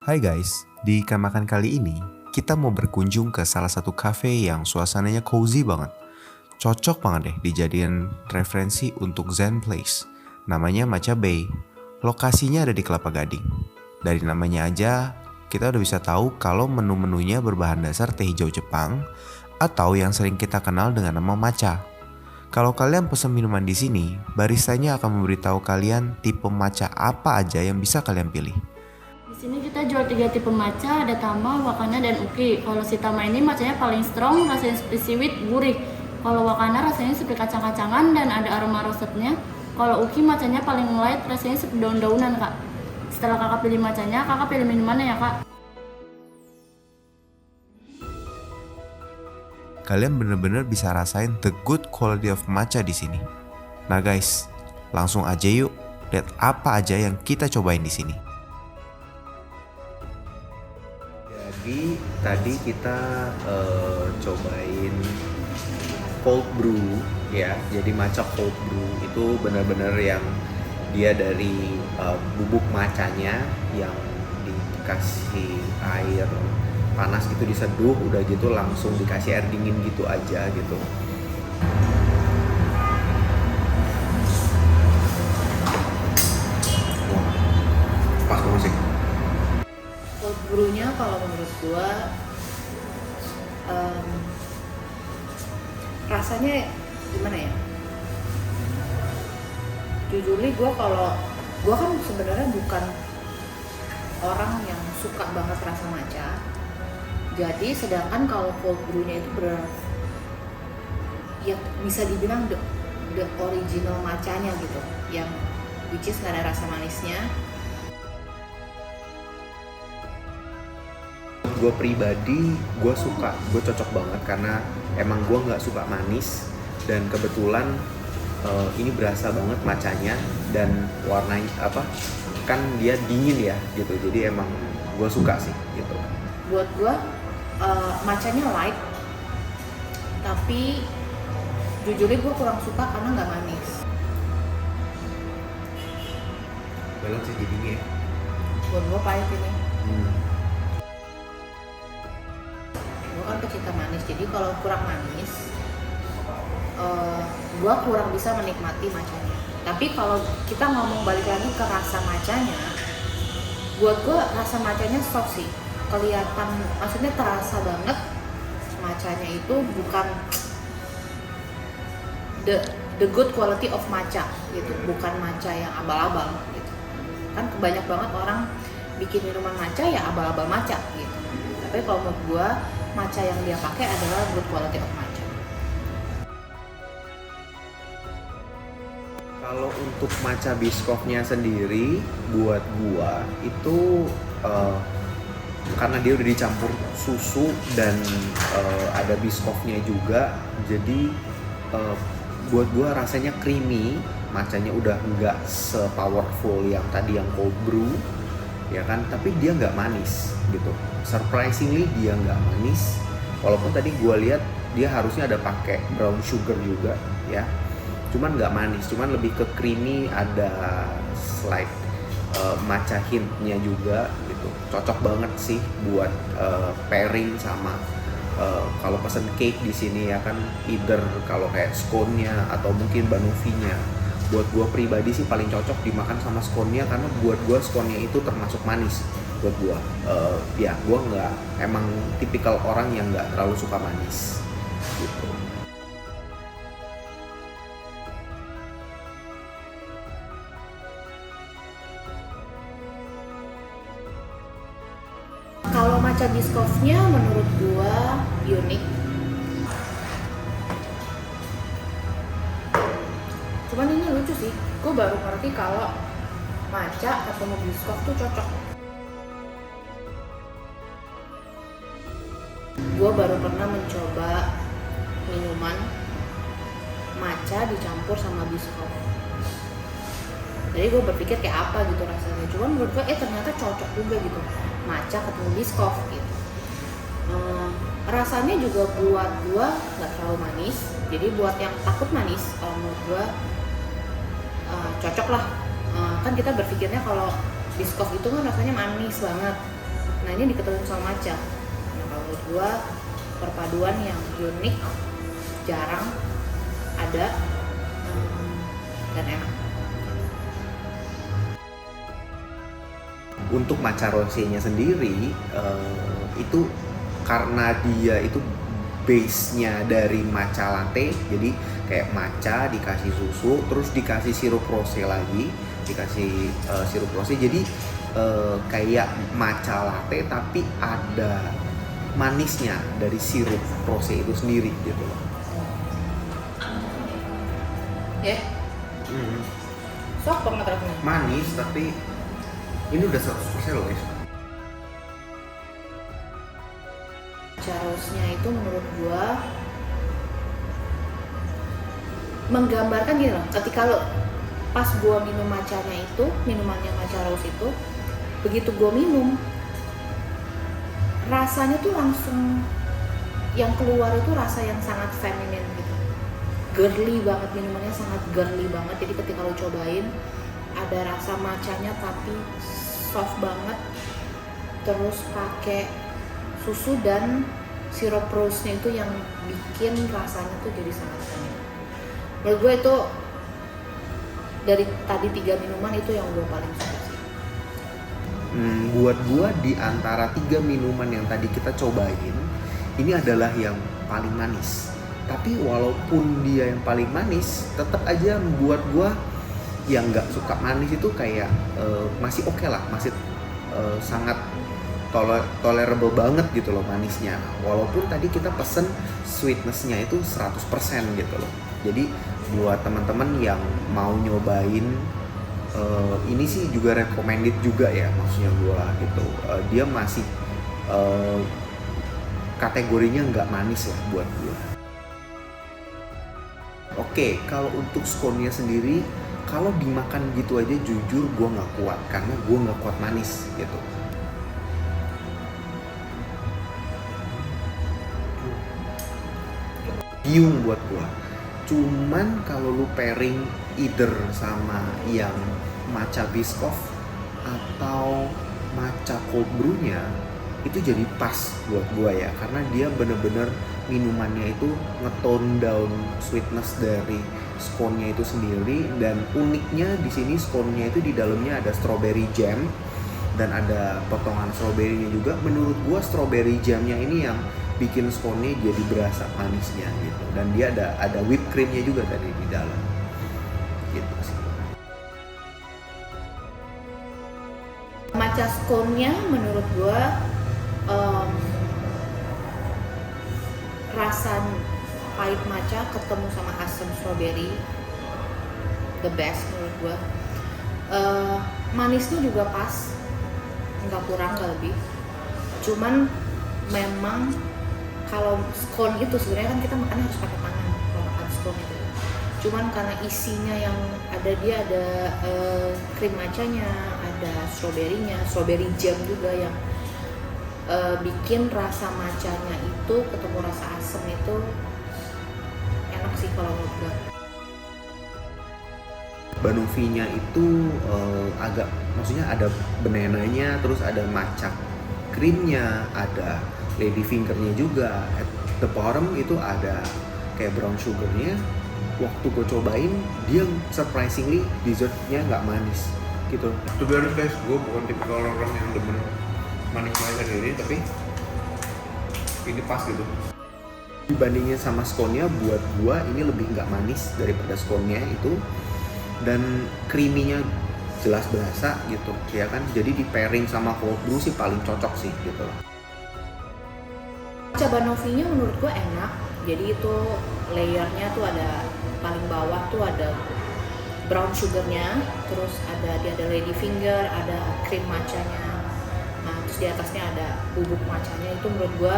Hai guys, di Kamakan kali ini kita mau berkunjung ke salah satu cafe yang suasananya cozy banget. Cocok banget deh dijadiin referensi untuk Zen Place. Namanya Matcha Bay. Lokasinya ada di Kelapa Gading. Dari namanya aja kita udah bisa tahu kalau menu-menunya berbahan dasar teh hijau Jepang atau yang sering kita kenal dengan nama matcha. Kalau kalian pesen minuman di sini, baristanya akan memberitahu kalian tipe matcha apa aja yang bisa kalian pilih. Di sini kita jual 3 tipe matcha, ada Tama, Wakana, dan Uki. Kalau si Tama ini matchanya paling strong, rasanya seperti seaweed, gurih. Kalau Wakana rasanya seperti kacang-kacangan dan ada aroma rosetnya. Kalau Uki matchanya paling light, rasanya seperti daun-daunan, Kak. Setelah kakak pilih matchanya, kakak pilih minumannya ya, Kak. Kalian bener-bener bisa rasain the good quality of matcha di sini. Nah guys, langsung aja yuk lihat apa aja yang kita cobain di sini. Jadi tadi kita cobain cold brew ya. Jadi matcha cold brew itu benar-benar yang dia dari bubuk matchanya yang dikasih air panas gitu diseduh, udah gitu langsung dikasih air dingin gitu aja gitu. Wah, pas banget sih. Cold brew-nya kalau menurut gua em, rasanya gimana ya? Jujurly gua kan sebenarnya bukan orang yang suka banget rasa matcha. Jadi sedangkan kalau cold brew-nya itu ya bisa dibilang the original matchanya gitu, yang which is nggak ada rasa manisnya. Gue pribadi gue suka, gue cocok banget karena emang gue nggak suka manis dan kebetulan ini berasa banget matchanya dan warnanya kan dia dingin ya gitu, jadi emang gue suka sih gitu. Buat gua matchanya light, tapi jujurnya gue kurang suka karena nggak manis. Balance sih jadinya ya. Buat gue pahit ini. Gue kan pecinta manis, jadi kalau kurang manis gue kurang bisa menikmati matchanya. Tapi kalau kita ngomong balik lagi ke rasa matchanya, buat gue rasa matchanya soft sih, kelihatan, maksudnya terasa banget matchanya itu bukan the good quality of matcha gitu, bukan matcha yang abal-abal gitu. Kan banyak banget orang bikin minuman matcha ya abal-abal matcha gitu. Tapi kalau menurut gua matcha yang dia pakai adalah good quality of matcha. Kalau untuk matcha biscoffnya sendiri buat gua itu karena dia udah dicampur susu dan ada biscoffnya juga, jadi buat gua rasanya creamy, matchanya udah nggak se-powerful yang tadi yang cold brew ya kan, tapi dia nggak manis gitu. Surprisingly dia nggak manis, walaupun tadi gua lihat dia harusnya ada pakai brown sugar juga ya, cuman nggak manis, cuman lebih ke creamy, ada slight matcha hintnya juga gitu. Cocok banget sih buat pairing sama kalau pesen cake di sini ya kan, either kalau kayak scone-nya atau mungkin banoffee-nya. Buat gua pribadi sih paling cocok dimakan sama scone-nya, karena buat gua scone-nya itu termasuk manis buat gua. Ya gua nggak, emang tipikal orang yang nggak terlalu suka manis gitu. Kalau matcha biscoffnya menurut gua unik. Cuman ini lucu sih, gua baru ngerti kalau matcha ketemu biscoff tuh cocok. Gua baru pernah mencoba minuman matcha dicampur sama biscoff. Jadi gue berpikir kayak apa gitu rasanya. Cuman menurut gue ternyata cocok juga gitu, matcha ketemu biscoff gitu. Rasanya juga buat gue nggak terlalu manis. Jadi buat yang takut manis, menurut gue cocok lah. Kan kita berpikirnya kalau biscoff itu kan rasanya manis banget. Nah ini diketemuin sama matcha. Nah kalau menurut gua perpaduan yang unik, jarang ada, dan enak. Untuk matcha rosé-nya sendiri itu karena dia itu base-nya dari matcha latte, jadi kayak matcha dikasih susu, terus dikasih sirup rosé lagi, dikasih sirup rosé, jadi kayak matcha latte tapi ada manisnya dari sirup rosé itu sendiri gitu loh. Ya, sok banget rasanya. Manis tapi ini udah 100% loh guys. Charosnya itu menurut gua menggambarkan gini loh, ketika lo pas gua minum matchanya itu, minumannya matcha rose itu, begitu gua minum rasanya tuh langsung yang keluar itu rasa yang sangat feminin gitu, girly banget, minumannya sangat girly banget. Jadi ketika lo cobain ada rasa matchanya tapi soft banget, terus pakai susu dan sirup rose-nya itu yang bikin rasanya tuh jadi sangat feminin. Menurut gue itu dari tadi 3 minuman itu yang gue paling suka sih. Buat gua di antara 3 minuman yang tadi kita cobain, ini adalah yang paling manis. Tapi walaupun dia yang paling manis, tetap aja membuat gua yang nggak suka manis itu kayak masih oke lah, masih sangat tolerable banget gitu loh manisnya. Walaupun tadi kita pesen sweetness-nya itu 100% gitu loh. Jadi buat teman-teman yang mau nyobain ini sih juga recommended juga ya, maksudnya gua gitu. Dia masih kategorinya nggak manis lah buat gua. Oke, kalau untuk scone-nya sendiri, kalau dimakan gitu aja jujur gua nggak kuat karena gua nggak kuat manis gitu. Biung buat gua. Cuman kalau lu pairing either sama yang matcha Biscoff atau matcha cold brew-nya, itu jadi pas buat gua ya, karena dia bener-bener minumannya itu nge-tone down sweetness dari scone-nya itu sendiri. Dan uniknya di sini scone-nya itu di dalamnya ada strawberry jam dan ada potongan strawberry-nya juga. Menurut gua strawberry jam-nya ini yang bikin scone-nya jadi berasa manisnya gitu, dan dia ada whipped cream-nya juga tadi di dalam gitu sih. Matcha scone-nya menurut gua rasa pahit matcha ketemu sama asam strawberry the best menurut gua. Manisnya juga pas, nggak kurang nggak lebih. Cuman memang kalau scone itu sebenarnya kan kita makannya harus pakai tangan kalau makan scone itu. Cuman karena isinya yang ada, dia ada krim matchanya, ada strawberry-nya, strawberry jam juga yang bikin rasa matchanya itu ketemu rasa asam itu enak sih kalau menurut gue. Banoffee-nya itu agak, maksudnya ada banananya, terus ada matcha krimnya, ada lady finger-nya juga. At the bottom itu ada kayak brown sugar-nya. Waktu gue cobain, dia surprisingly dessertnya nggak manis gitu. To be honest guys, gue bukan tipikal orang yang demen manis-manis sendiri, tapi ini pas gitu. Dibandingin sama scone-nya, buat gue ini lebih nggak manis daripada scone-nya itu. Dan creamy-nya jelas berasa gitu ya kan. Jadi di pairing sama cold brew sih paling cocok sih gitu. Matcha Banoffee-nya menurut gue enak. Jadi itu layernya tuh ada paling bawah tuh ada brown sugarnya, terus dia ada lady finger, ada cream matchanya. Nah terus di atasnya ada bubuk matchanya. Itu menurut gue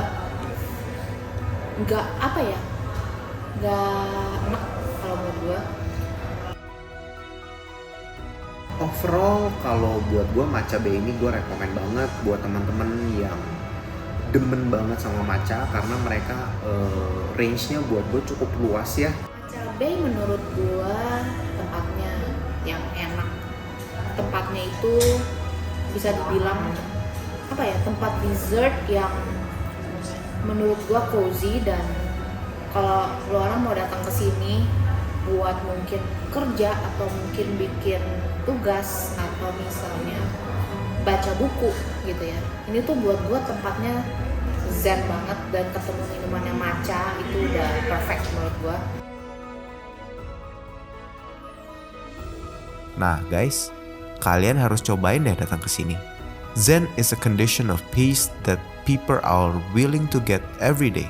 nggak apa ya, nggak enak kalau menurut gue. Overall kalau buat gue matcha bay ini gue rekomen banget buat teman-teman yang demen banget sama matcha, karena mereka range-nya buat gue cukup luas ya. Matcha bay menurut gue tempatnya yang enak. Tempatnya itu bisa dibilang apa ya, tempat dessert yang menurut gua cozy. Dan kalau lo orang mau datang ke sini buat mungkin kerja atau mungkin bikin tugas atau misalnya baca buku gitu ya, ini tuh buat gua tempatnya zen banget. Dan ketemu minumannya matcha itu udah perfect menurut gua. Nah guys, kalian harus cobain deh datang ke sini. Zen is a condition of peace that people are willing to get every day.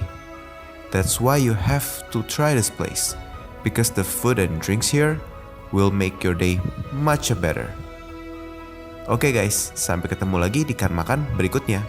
That's why you have to try this place, because the food and drinks here will make your day much better. Oke guys, sampai ketemu lagi di Kan Makan berikutnya.